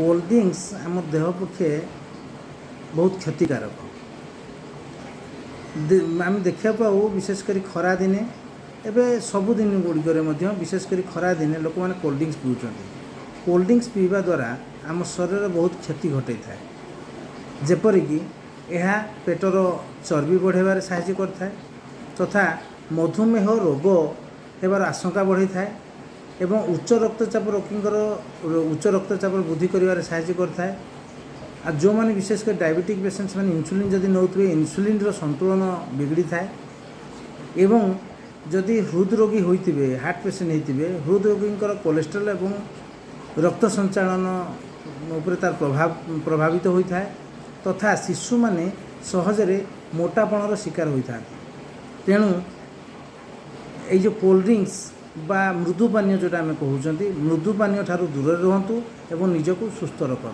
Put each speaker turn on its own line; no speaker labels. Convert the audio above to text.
Cold drinks आम देह पक्षे बहुत क्षतिकारक। आम देखा पाऊ विशेषकर खरा दिने एवं सबुदिन गुड़िक विशेषकर खरा दिने लोक मैंने कोल्ड ड्रिंक्स पीछे। कोल्ड ड्रिंक्स पीवा द्वारा आम शरीर बहुत क्षति घटे था, जेपरिक यह पेटर चर्बी बढ़ाइबार साहाय्य करता है तथा मधुमेह रोग होबार आशंका बढ़ी था एवं उच्च रक्तचाप रोगींकर उच्च रक्तचाप वृद्धि कर साहाय्य करता है। आ जो मैंने विशेषकर डायबिटिक पेसेंट्स मैंने इंसुलिन जदि नौथे इंसुलिन संतुलन बिगड़ी थाए एवं जदि हृदरोगी होते हार्ट पेसेंट होते हृदरोगी कोलेस्ट्रॉल एवं रक्त संचालन उपर तार प्रभावित होता है तथा शिशु माने सहजरे मोटापणर शिकार होता है। तेणु ये जो कोल्ड ड्रिंक्स बा मृदु पानीय जोटा आम कहते मृदु पानीय ठारू दूर रुहतु एवं निजको सुस्थ रखु।